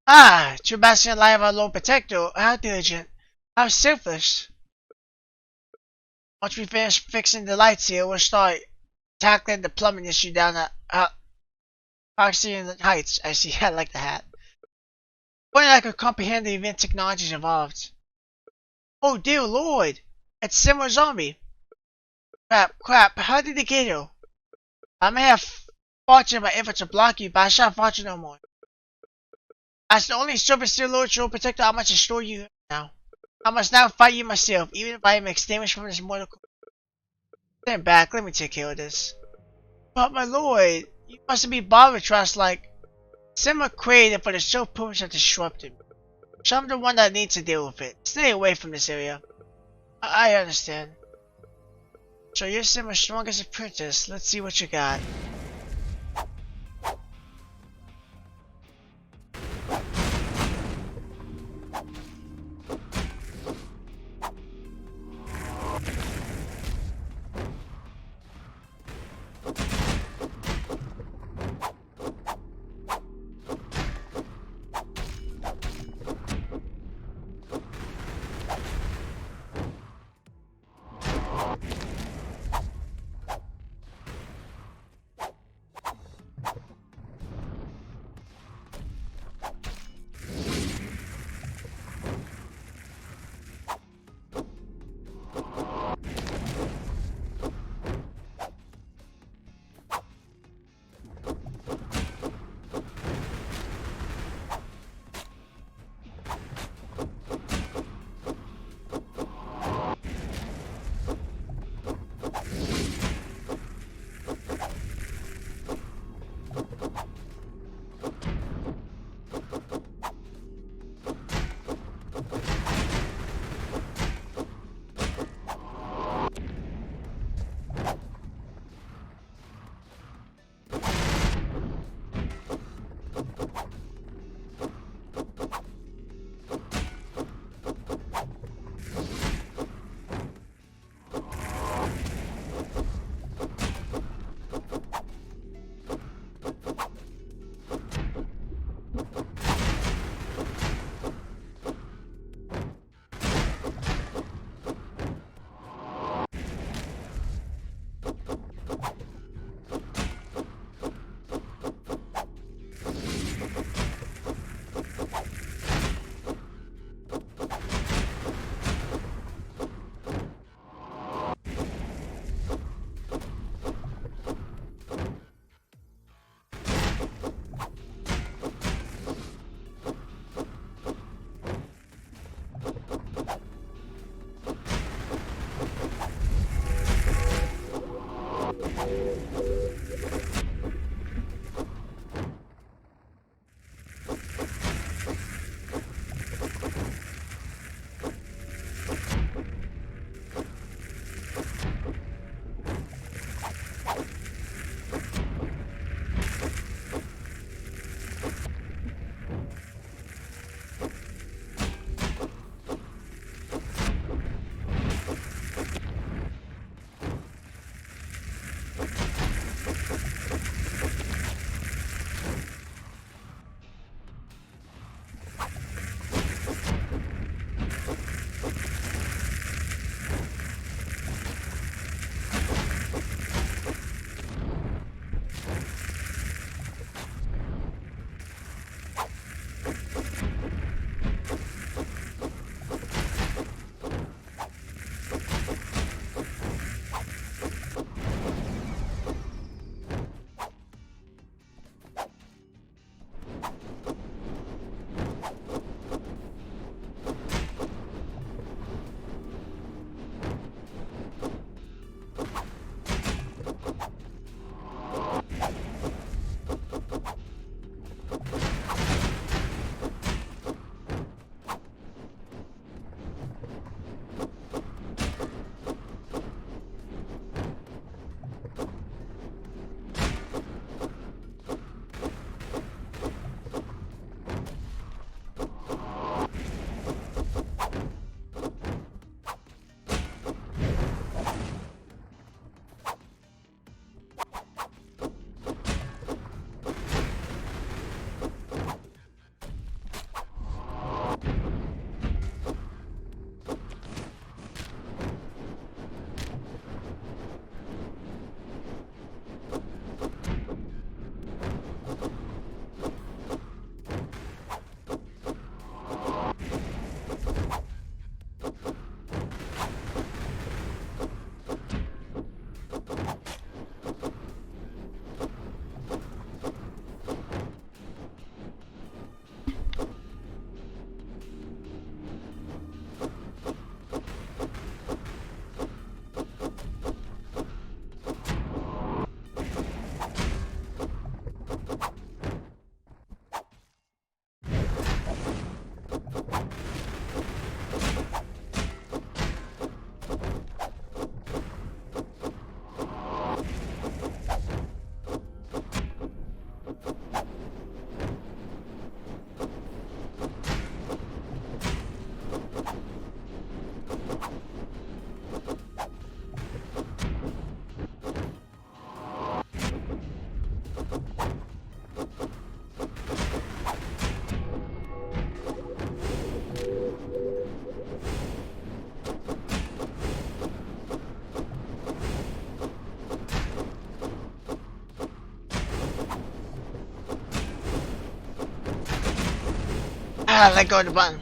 Ah, too bad you're alive our Lord Protector. How diligent. How selfish. Once we finish fixing the lights here, we'll start tackling the plumbing issue down at Oxygen Heights. I see. I like the hat. When I could comprehend the event technologies involved. Oh dear lord! It's Similar Zombie! Crap, how did they get you? I may have fought you in my effort to block you, but I shan't fight you no more. As the only Silver Lord Troll Protector, I must destroy you now. I must now fight you myself, even if I am extinguished from this mortal coil. Stand back, let me take care of this. But my lord, you mustn't be bothered with trust like Simba created for the sole purpose of disrupting me. So I'm the one that needs to deal with it. Stay away from this area. I understand. So you're Simba's strongest apprentice. Let's see what you got. let go of the button.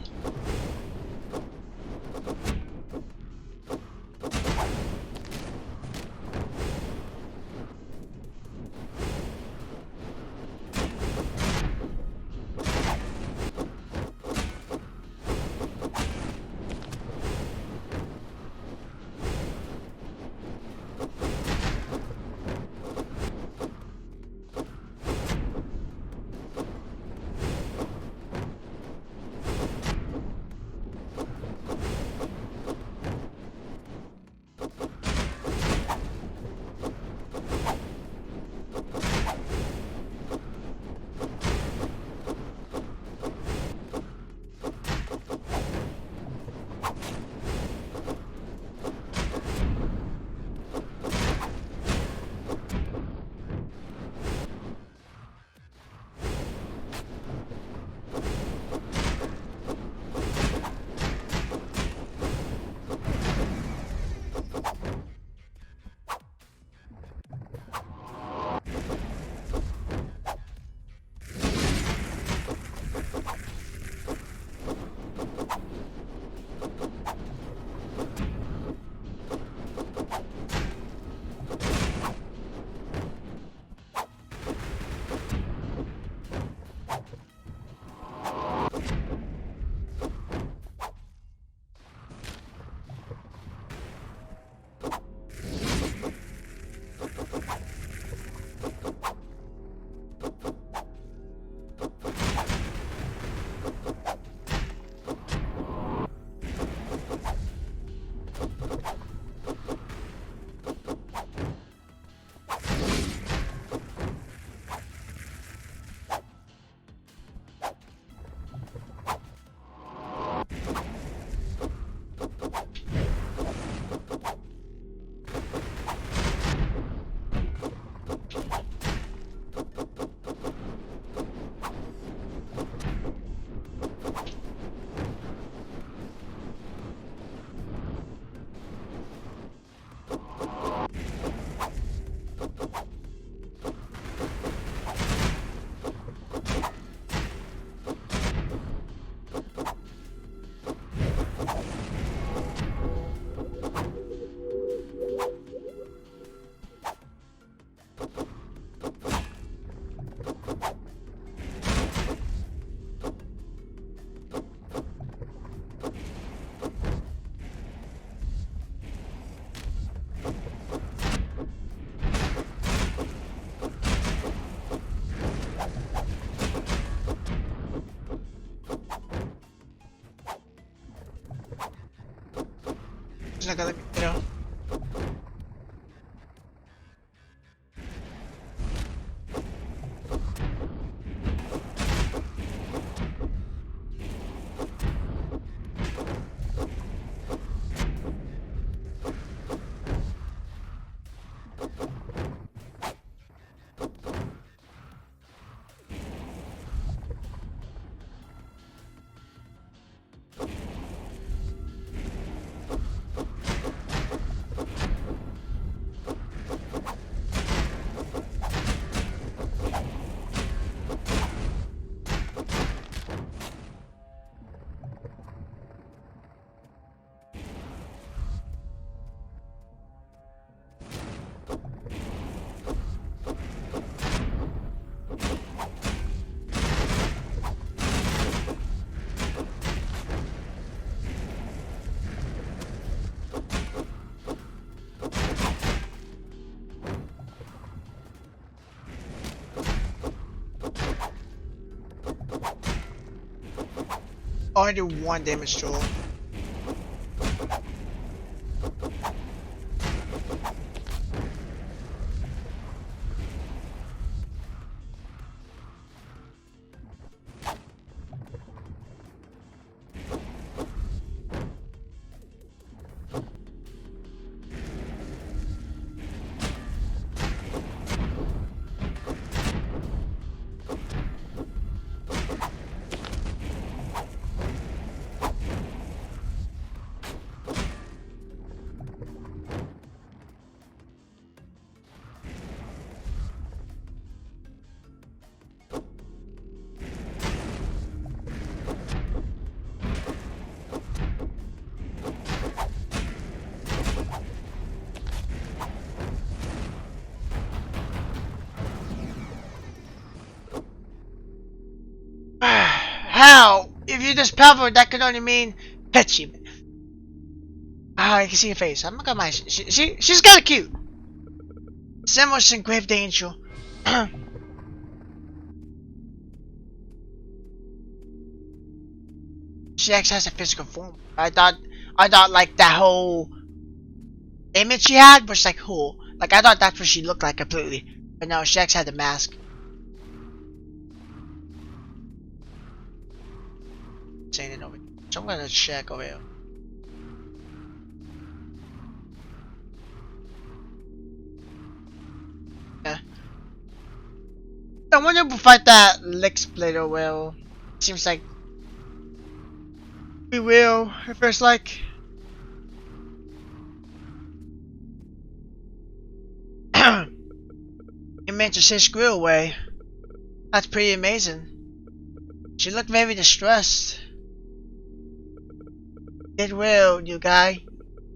It's not gonna let me, you know. Only do one damage to him. How? If you're this powerful, that could only mean pet achievement. Ah, I can see her face. I'm not gonna mind. She's kind of cute. Samuel's in grave danger. She actually has a physical form. I thought like that whole image she had was like cool. Like I thought that's what she looked like completely. But no, she actually had the mask. Saying it over. So I'm gonna check over here. Yeah. I wonder if we'll fight that lick splitter well. Seems like we will. If it's like you meant to say screw away. That's pretty amazing. She looked very distressed. Did well, new guy.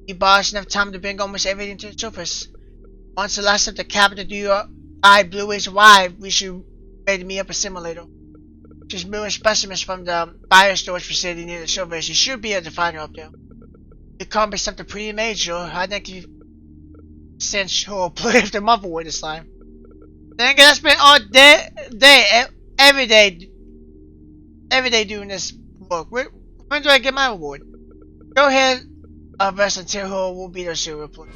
You boss enough time to bring almost everything to the surface. Once the last of the capital do your eye blue is wide, we should ready me up a simulator. Just moving specimens from the bio storage facility near the surface. You should be able to find her up there. It can't be something pretty major. I think you sense her play of the motherboard this time. Then again, I spent all every day doing this work. When do I get my reward? Go ahead, rest until her will be there soon. Report.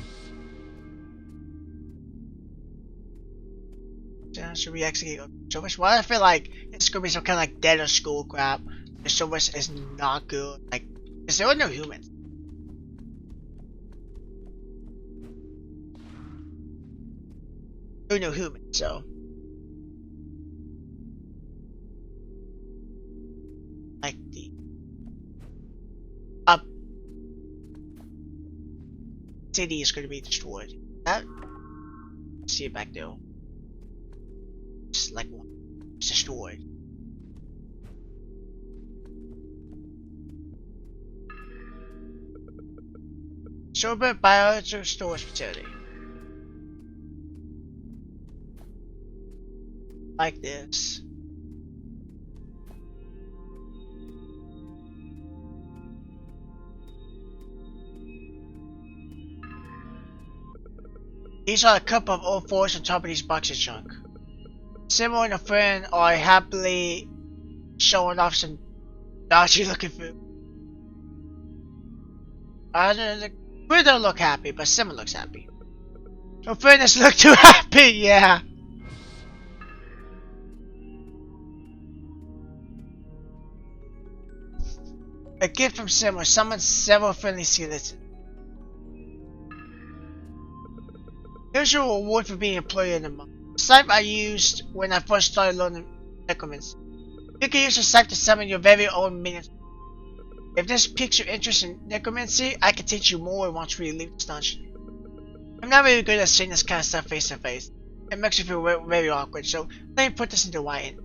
Should we execute service? Well, I feel like it's gonna be some kind of like dead or school crap. The service is not good. Like, cause there are no humans. There are no humans, so. Like the city is gonna be destroyed. That see it back there. Like it's destroyed. Sober biological storage facility. Like this. These are a couple of old forts on top of these boxes of junk. Similar and a friend are happily showing off some dodgy looking food. We don't look happy, but Simon looks happy. Her friend doesn't look too happy, yeah. A gift from Simon summons several friendly skeletons. Here's your reward for being employee of the month. The site I used when I first started learning necromancy. You can use the site to summon your very own minions. If this piques your interest in necromancy, I can teach you more once we leave this dungeon. I'm not really good at saying this kind of stuff face to face. It makes me feel very awkward, so let me put this into writing.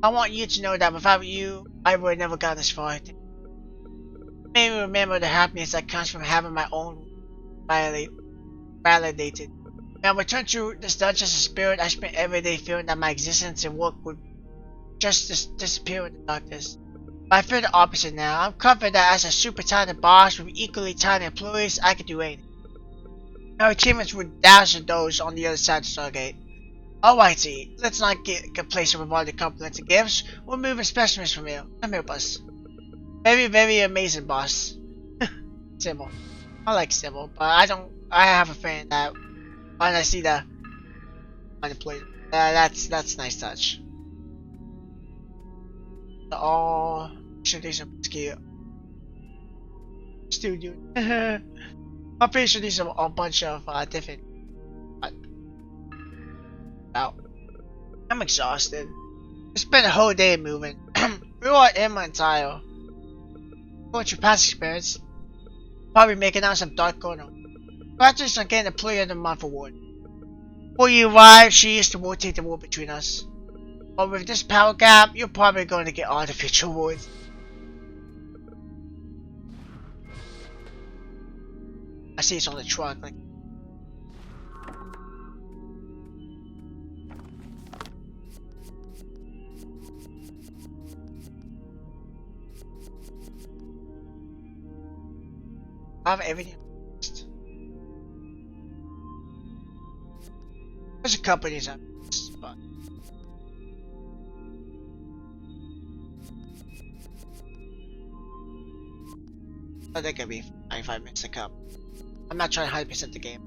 I want you to know that without you, I would have never got this far. Maybe remember the happiness that comes from having my own validated. When I returned to this dungeon as a spirit, I spent every day feeling that my existence and work would just disappear in the darkness. But I feel the opposite now. I'm confident that as a super talented boss with equally talented employees, I can do anything. Our achievements would dash those on the other side of Stargate. Alrighty, let's not get complacent with all the compliments and gifts. We're moving specimens from here. Come here, boss. Very amazing, boss. Sybil. I like Sybil, but I have a friend that when I see the unemployed, that's nice touch. Oh, sure these are skill. Studio. I'm pretty sure these are a bunch of different. Wow. I'm exhausted. I spent a whole day moving. We were in my entire. What's your past experience? Probably making out some dark corner. Practice on getting a Player of the Month award. Before you arrive, she used to rotate the war between us. But with this power gap, you're probably going to get all the future awards. I see it's on the truck, like. have everything. There's a companies on this, but I think it'll be 95 minutes to come. I'm not trying to 100% the game.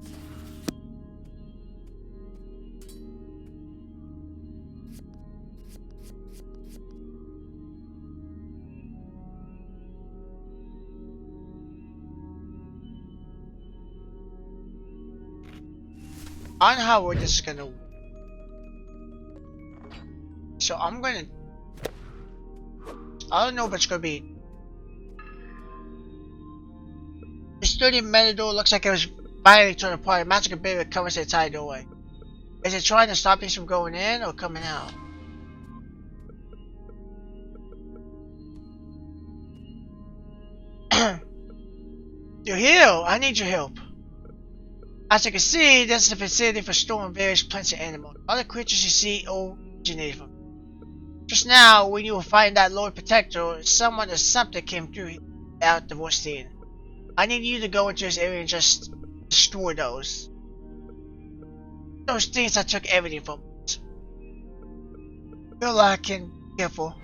I don't know how this is gonna work. So I'm gonna, I don't know if it's gonna be. The sturdy metal door looks like it was violently torn apart. A magical barrier covers the entire doorway. Is it trying to stop things from going in or coming out? You're here! I need your help. As you can see, this is a facility for storing various plants and animals. Other creatures you see originate from. Just now, when you were fighting that Lord Protector, someone or something came through out the Vorstein. I need you to go into this area and just destroy those. Those things that took everything from us. Feel like I can be careful.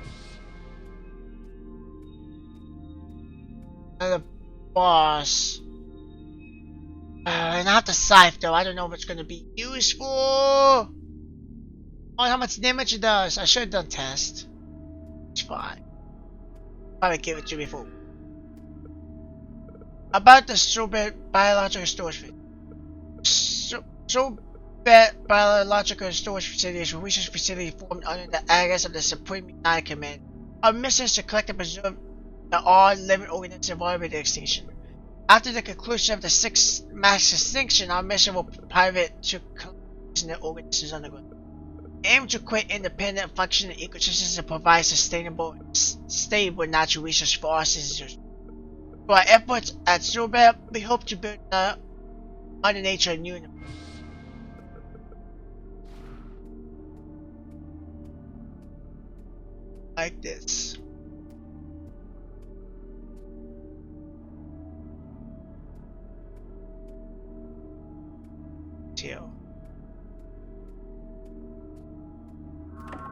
Another boss. And I have the scythe though. I don't know if it's gonna be useful. Oh, how much damage it does. I should have done test. It's fine. Probably give it to me before. About the Strawberry Biological Storage Facility. Strawberry Biological Storage Facility is a research facility formed under the guidance of the Supreme United Command. Our mission is to collect and preserve all living organisms involved in the extinction. After the conclusion of the sixth mass extinction, our mission will private to collecting the organisms underground. We aim to create independent, functioning ecosystems and provide sustainable, stable natural resources for our citizens. Through our efforts at Strawberry, we hope to build Mother Nature anew. Like this.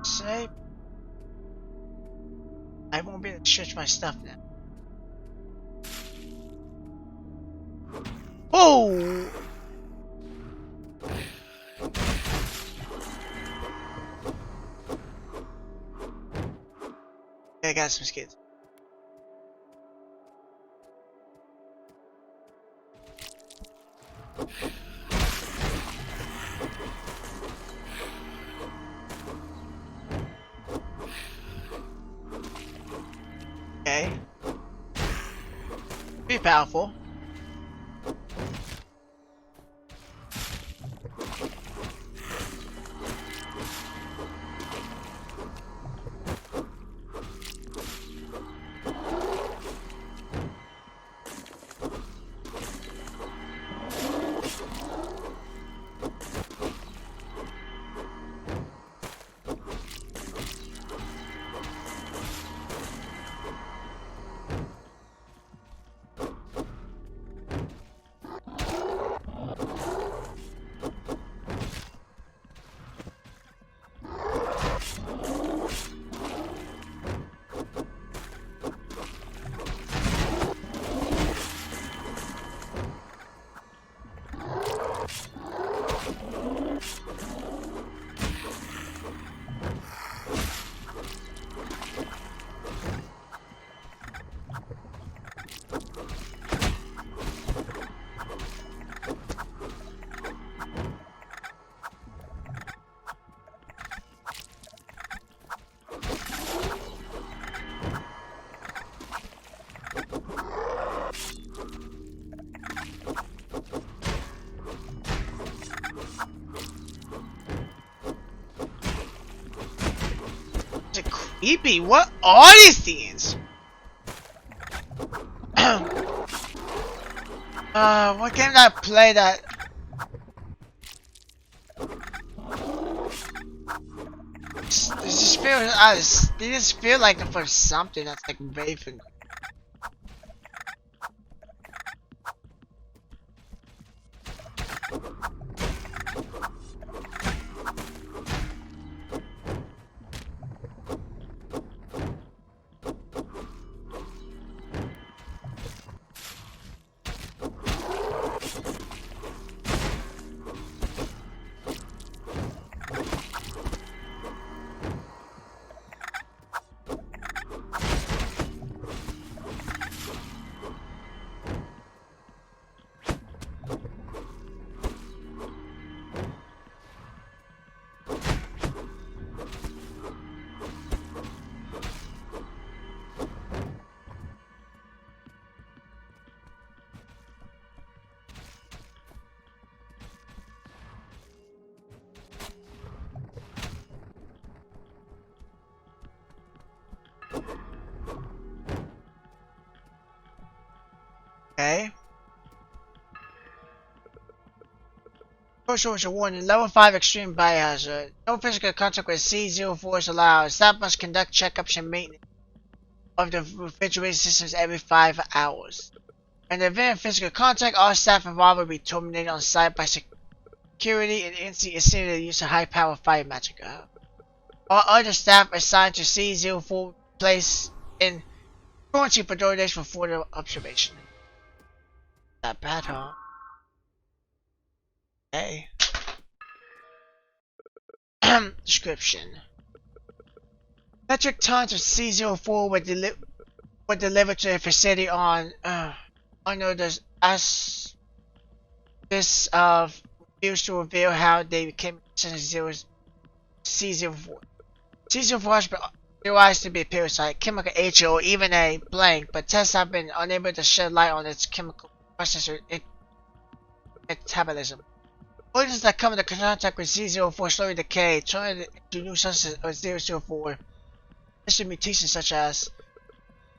Save. I won't be able to search my stuff now. Oh! I got some skins. Okay. Pretty powerful. Creepy, what are these things? What game did I play that? They just feel like for something that's like very familiar. Social was a warning. Level 5 extreme biohazard. No physical contact with C-04 is allowed. Staff must conduct checkups and maintenance of the refrigerated systems every 5 hours. In the event of physical contact, all staff involved will be terminated on site by security and instantly instead of the use of high-powered fire magic. All other staff assigned to C-04 placed in quarantine for 30 days for further observation. Not bad, huh? Hey. Description. Metric tons of C-04 were delivered to a facility on under the this refused to reveal how they became C-04. C-04 has been theorized to be a parasite, chemical agent, or even a blank, but tests have been unable to shed light on its chemical process or metabolism. Organisms that come into contact with C-04 slowly decay, turning into new substances of C-04. This mutations such as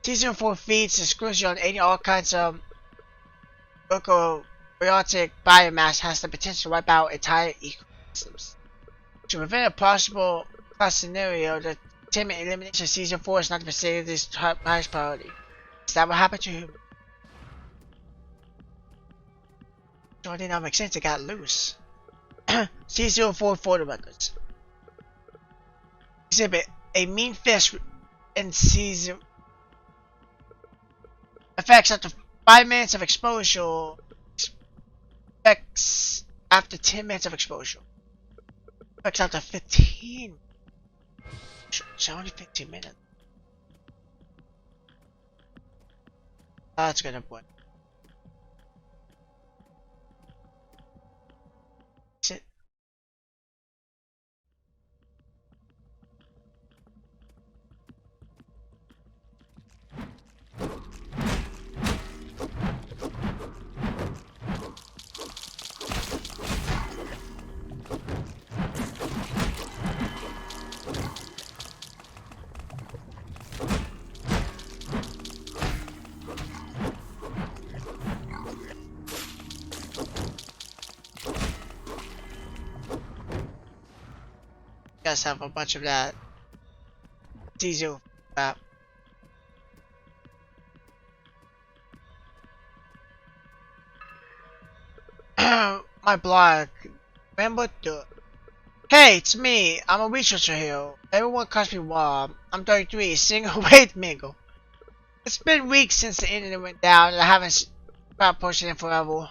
C-04 feeds exclusively on eating all kinds of eukaryotic biomass, has the potential to wipe out entire ecosystems. To prevent a possible class scenario, the ultimate elimination of C-04 is not the facility's highest priority. Is that what happened to him? So it did not make sense, it got loose. C-04 photo records. Exhibit a mean fist in C-0 effects after 5 minutes of exposure. Effects after 10 minutes of exposure. Effects after 15. It's only 15 minutes. That's gonna work. Sit. Guys have a bunch of that diesel crap. My blog. Remember the Hey, it's me. I'm a researcher here. Everyone calls me Rob. I'm 33, single. Wait, mingle. It's been weeks since the internet went down and I haven't stopped posting it forever.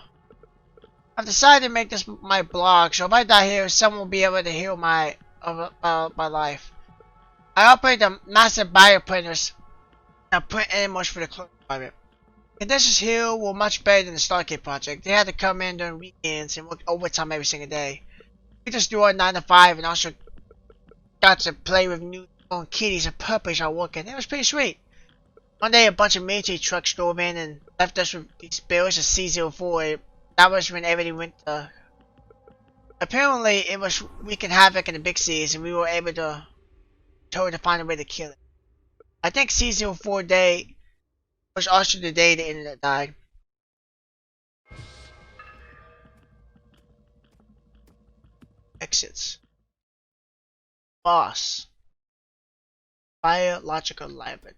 I've decided to make this my blog, so if I die here, someone will be able to heal my life. I operate the massive bioprinters and print animals for the clothing department. Conditions here were much better than the Stargate project. They had to come in during weekends and work overtime every single day. We just do our 9 to 5 and also got to play with new kitties and puppies while working. It was pretty sweet. One day a bunch of military trucks drove in and left us with these barrels of C-04. That was when everything went apparently it was wreaking havoc in the big cities and we were able to find a way to kill it. I think C-04 day was also the day the internet died. Exits. Boss. Biological laboratory.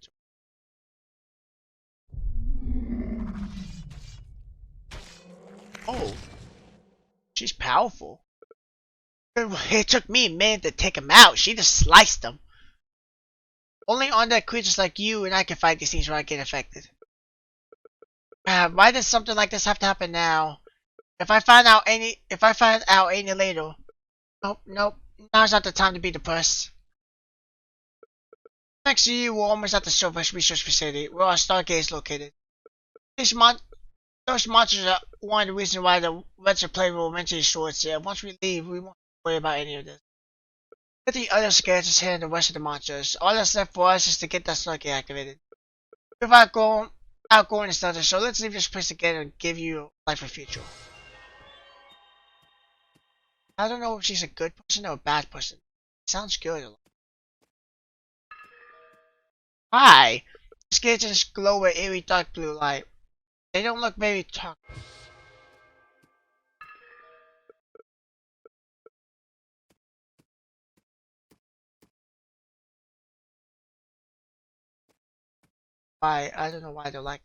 Oh. She's powerful. It took me a minute to take him out. She just sliced him. Only undead creatures like you and I can fight these things when I get affected. Why does something like this have to happen now? If I find out any later. Nope. Now's not the time to be depressed. Thanks to you, we're almost at the surface research facility, where our Stargate is located. Those monsters are one of the reasons why the Reds play will eventually short here. Once we leave, we won't worry about any of this. Let the other skeletons handle the rest of the monsters. All that's left for us is to get that Stargate activated. We've outgrown this stuff, so let's leave this place together and give you life a future. I don't know if she's a good person or a bad person. Sounds good. Hi! The skeletons glow with eerie dark blue light. They don't look very toxic. why. I don't know why they're like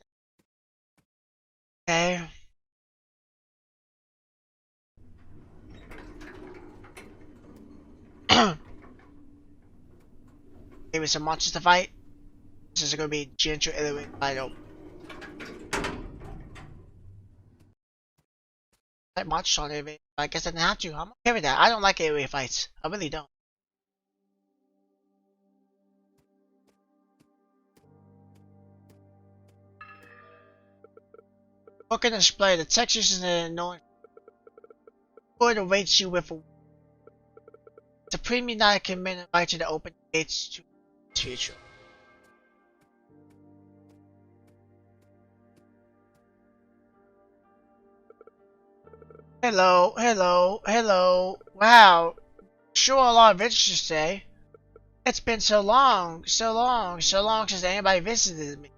that. Okay. Maybe some monsters to fight. This is gonna be gentle elevate battle. Like monsters on it, I guess I didn't have to. I'm okay with that. I don't like AoE fights. I really don't. Look at the display. The text uses an annoying word awaits you with a Supreme United can invite you to open gates to the future. Hello, hello, hello. Wow. Sure a lot of visitors say. It's been so long since anybody visited me.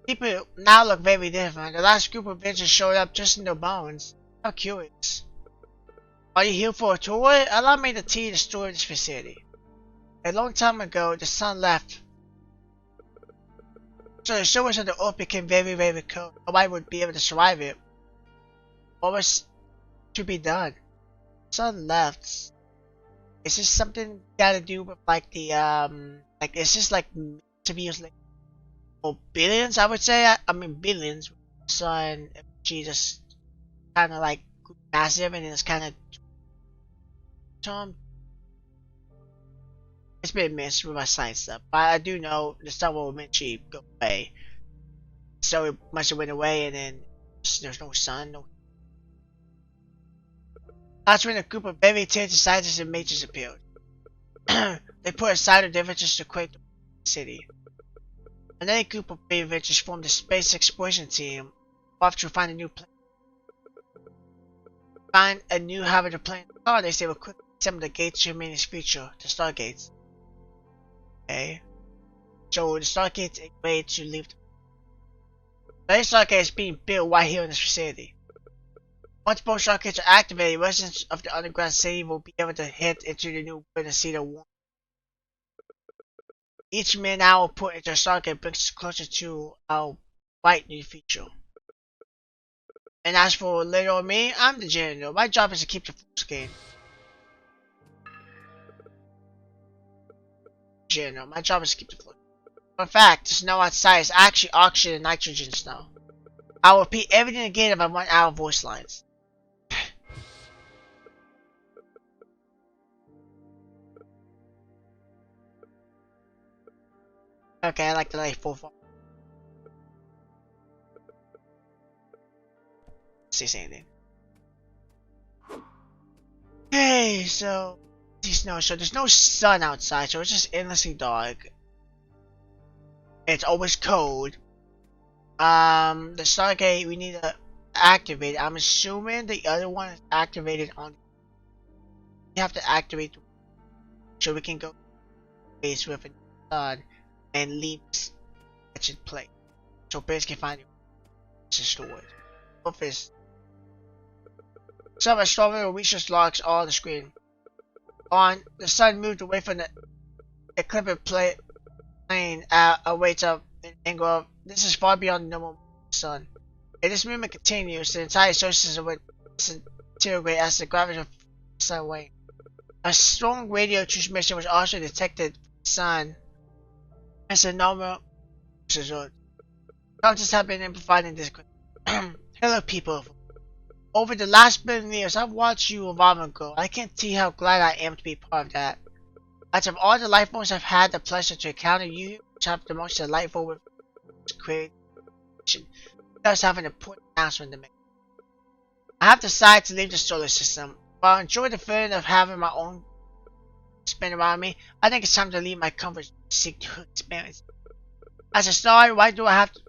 People now look very different. The last group of visitors showed up just in their bones. How curious. Are you here for a tour? Allow me to tell you the story of this facility. A long time ago, the sun left. So the surface of the earth became very, very cold. Nobody would be able to survive it. What was to be done? The sun left. Is this something gotta do with like the like is this like to be used like for billions? I would say. I mean billions. Sun, she just kind of like massive and it's kind of it's been missed with my science stuff, but I do know the sun will eventually go away. So it must have went away, and then there's no sun. No. That's when a group of very talented scientists and mages appeared. They put aside their differences to create the city. Another group of brave adventurers formed a space exploration team, off to find a new planet. Find a new habitable planet. Oh, they say we'll quickly assemble the gates to Humanity's future, the Stargates. Okay. So the Stargates are ready to leave. The Stargate is being built right here in this facility. Once both Stargates are activated, residents of the underground city will be able to head into the new world and see the warmth. Each man hour put into a Stargate brings us closer to our bright new future. And as for little me, I'm the janitor. My job is to keep the floors clean. Janitor, my job is to keep the floors clean. In fact, the snow outside is actually oxygen and nitrogen snow. I will repeat everything again if I run out of voice lines. Okay, I like the light full. Say anything. Okay, so snow. So there's no sun outside, so it's just endlessly dark. It's always cold. The Stargate we need to activate. I'm assuming the other one is activated on. You have to activate so we can go base with a sun and leave this place. So basically, find it. Storage. Office. Some astronomer research logs on the screen. The sun moved away from the ecliptic plane awaits up an angle of this is far beyond the normal sun. If this movement continues, the entire solar system would disintegrate as the gravity of the sun waned. A strong radio transmission was also detected from the sun as a normal result. Concepts have been amplified in this. Hello, people. Over the last billion years, I've watched you evolve and grow. I can't tell you how glad I am to be part of that. Out of all the life forms I've had the pleasure to encounter, you have the most delightful with creation. Does have an important announcement to make. I have decided to leave the solar system. While I enjoy the feeling of having my own spin around me, I think it's time to leave my comfort and seek new experience. As a star, why do I have to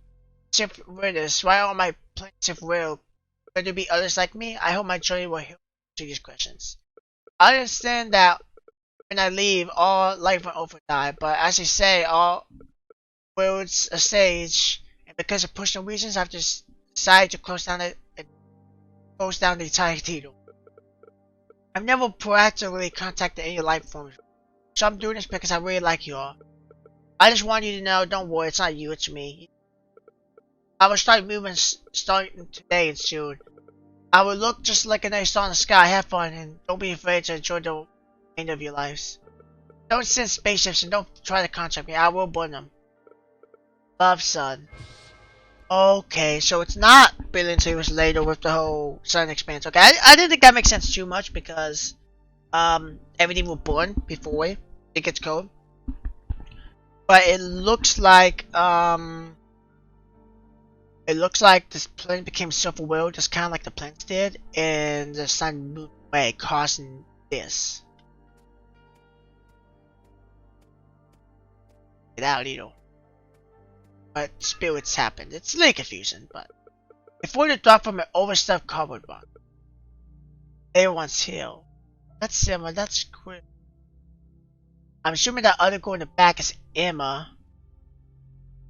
shift riddles? Why are my plans shift real? Will there be others like me? I hope my journey will help answer these questions. I understand that when I leave, all life will die, but as they say, all worlds a stage, and because of personal reasons, I've just decided to close down the entire theater. I've never proactively contacted any life forms, so I'm doing this because I really like you all. I just want you to know, don't worry, it's not you, it's me. I will start moving starting today and soon. I will look just like a nice star in the sky. Have fun and don't be afraid to enjoy the end of your lives. Don't send spaceships and don't try to contact me. I will burn them. Love, son. Okay, so it's not billions of years later with the whole sun expanse. Okay, I didn't think that makes sense too much because everything will burn before it gets cold. But it looks like this planet became self-aware, just kind of like the planets did, and the sun moved away, causing this. Get out, Lito. But spirits happened. It's a little confusing, but before they drop from an overstuffed cardboard box, everyone's healed. That's similar. That's great. I'm assuming that other girl in the back is Emma.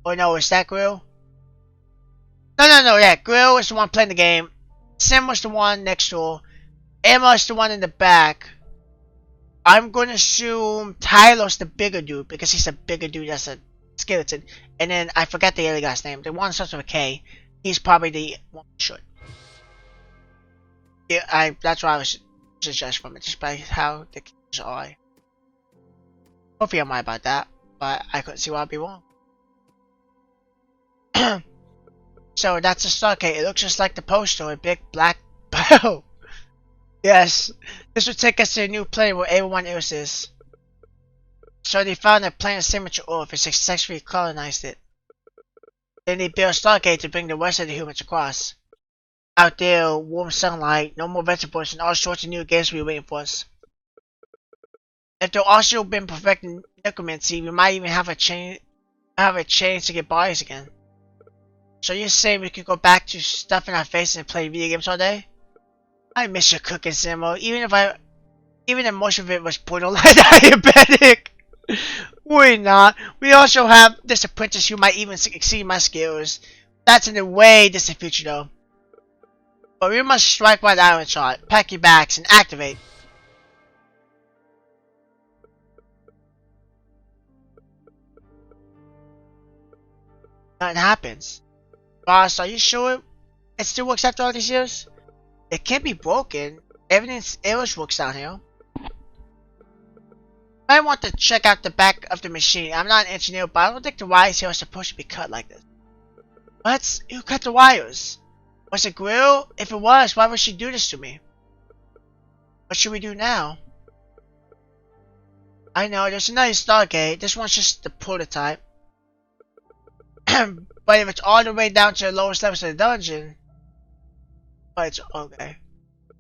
Or no, is that Grill? No, yeah, Grill is the one playing the game. Sim was the one next door. Emma is the one in the back. I'm going to assume Tyler's the bigger dude because he's a bigger dude that's a skeleton. And then I forgot the other guy's name. The one starts with a K. He's probably the one who should. Yeah, that's why I was just judged from it, just by how the kids are. Hopefully I'm right about that, but I couldn't see why I'd be wrong. So that's a Stargate. It looks just like the poster, a big black bow. Yes, this will take us to a new planet where everyone else is. So they found a planet similar to Earth and successfully colonized it. Then they built a Stargate to bring the rest of the humans across. Out there, warm sunlight, no more vegetables, and all sorts of new games will be waiting for us. If they've also been perfecting necromancy, we might even have a chance to get bodies again. So you say we could go back to stuffing our faces and play video games all day? I miss your cooking, Simo. Even if most of it was borderline diabetic. We're not. We also have this apprentice who might even exceed my skills. That's in the way distant future though. But we must strike while the iron's hot. Pack your bags and activate. Nothing happens. Boss, are you sure it still works after all these years? It can't be broken. Everything's always works down here. I want to check out the back of the machine. I'm not an engineer, but I don't think the wires here are supposed to be cut like this. What? Who cut the wires? Was it Grill? If it was, why would she do this to me? What should we do now? I know, there's another Stargate. This one's just the prototype. But if it's all the way down to the lowest levels of the dungeon... But it's okay.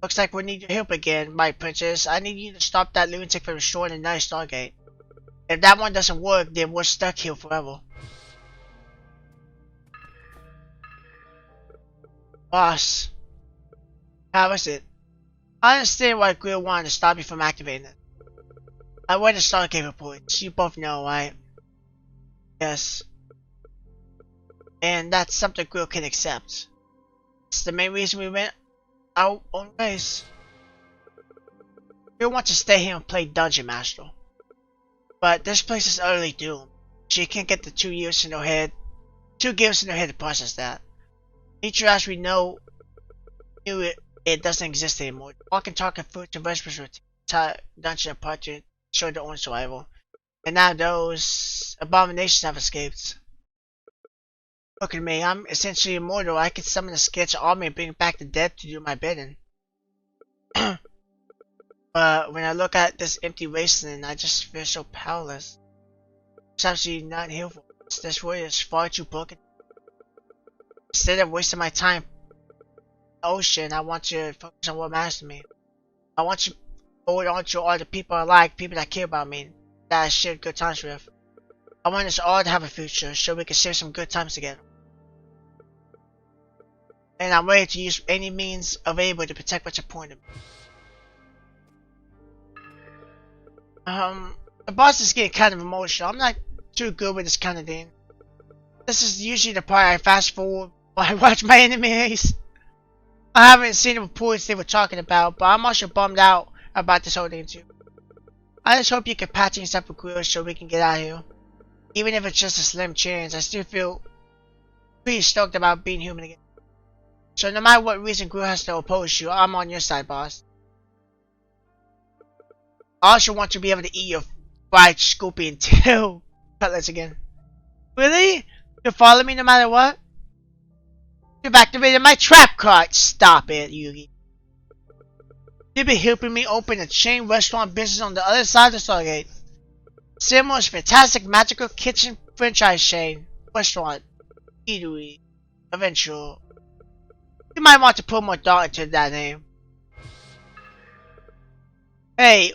Looks like we need your help again, my princess. I need you to stop that lunatic from destroying the nice Stargate. If that one doesn't work, then we're stuck here forever. Boss. How is it? I understand why Grill wanted to stop you from activating it. I read the Stargate reports. You both know, right? Yes. And that's something Grill can accept. It's the main reason we went our own ways. Grill wants to stay here and play Dungeon Master. But this place is utterly doomed. She can't get the 2 years in her head. 2 games in her head to process that. Nature as we know knew it doesn't exist anymore. Walking, talking, food and vegetables were dungeon apart to show their own survival. And now those abominations have escaped. Look at me, I'm essentially immortal. I can summon a sketch army and bring back the dead to do my bidding. But when I look at this empty wasteland, I just feel so powerless. It's absolutely not helpful. This world is far too broken. Instead of wasting my time in the ocean, I want to focus on what matters to me. I want to hold on to all the people I like, people that care about me, that I share good times with. I want us all to have a future, so we can share some good times together. And I'm ready to use any means available to protect what's important to me. The boss is getting kind of emotional. I'm not too good with this kind of thing. This is usually the part I fast forward while I watch my enemies. I haven't seen the reports they were talking about, but I'm also bummed out about this whole thing too. I just hope you can patch things up with Grill so we can get out of here. Even if it's just a slim chance, I still feel pretty stoked about being human again. So no matter what reason Gru has to oppose you, I'm on your side, boss. I also want to be able to eat your fried scorpion tail cutlets again. Really? You follow me no matter what? You've activated my trap card. Stop it, Yugi. You've been helping me open a chain restaurant business on the other side of the Stargate. Similar's fantastic magical kitchen franchise chain restaurant eatery eventual. You might want to put more thought into that name. Hey,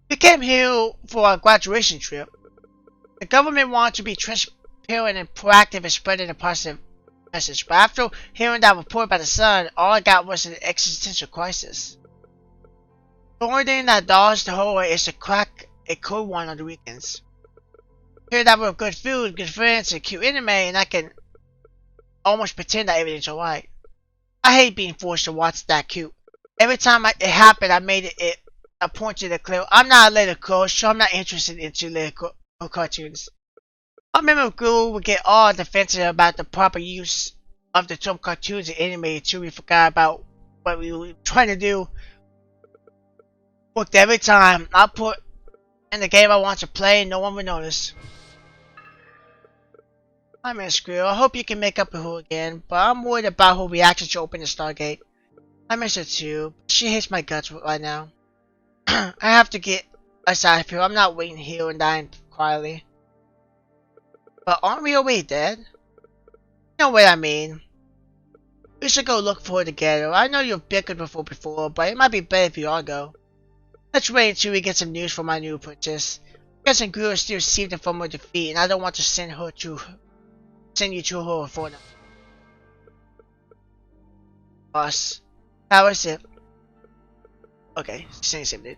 we came here for a graduation trip. The government wanted to be transparent and proactive in spreading a positive message, but after hearing that report by the sun, all I got was an existential crisis. The only thing that dulls the horror is to crack a cold one on the weekends. Here that with good food, good friends, and cute anime, and I can almost pretend that everything's alright. I hate being forced to watch that cute. Every time it happened, I made it a point to declare, I'm not a little girl, so I'm not interested in little cartoons. I remember Guru would get all defensive about the proper use of the term cartoons and anime until we forgot about what we were trying to do. Worked every time. I put in the game I want to play and no one would notice. I miss Gru. I hope you can make up with her again, but I'm worried about her reaction to open the Stargate. I miss her too, but she hates my guts right now. I have to get us out of here. I'm not waiting here and dying quietly. But aren't we already dead? You know what I mean. We should go look for her together. I know you've bickered before, but it might be better if you all go. Let's wait until we get some news from my new princess. Guess and Gru is still seething from her defeat, and I don't want to send you to her for now. Boss, how is it? Okay, same dude.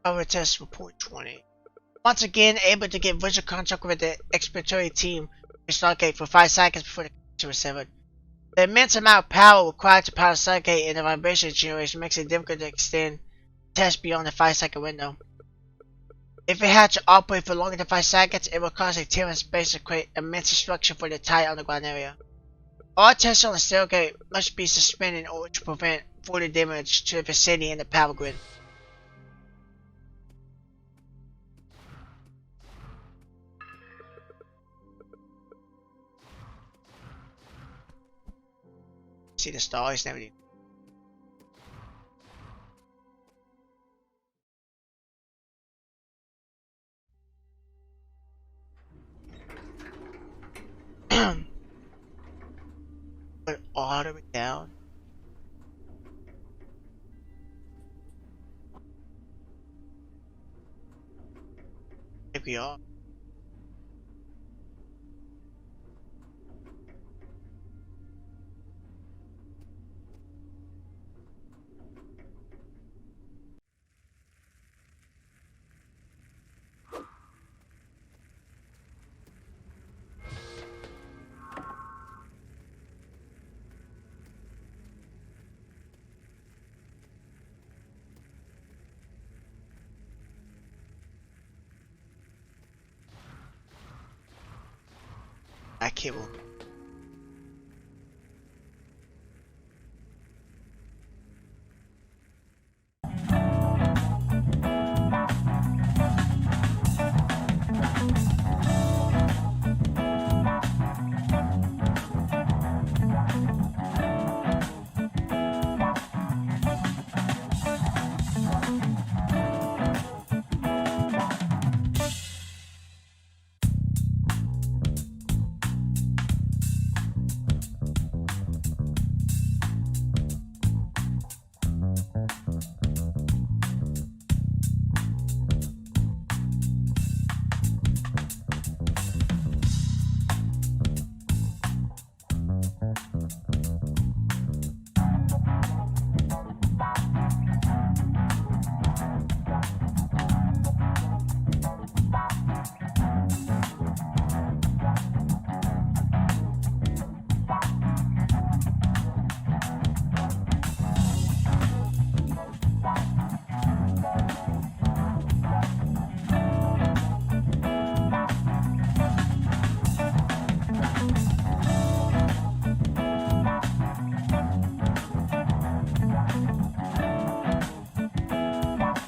Our test report 20. Once again, able to get visual contact with the exploration team in Stargate for 5 seconds before the connection was severed. The immense amount of power required to power Stargate and the vibration generation makes it difficult to extend the test beyond the 5-second window. If it had to operate for longer than 5 seconds, it would cause a tear in space to create immense destruction for the entire underground area. All tests on the Stargate must be suspended in order to prevent further damage to the vicinity and the power grid. See the stars and everything. Put all the way down. Here we are. That cable.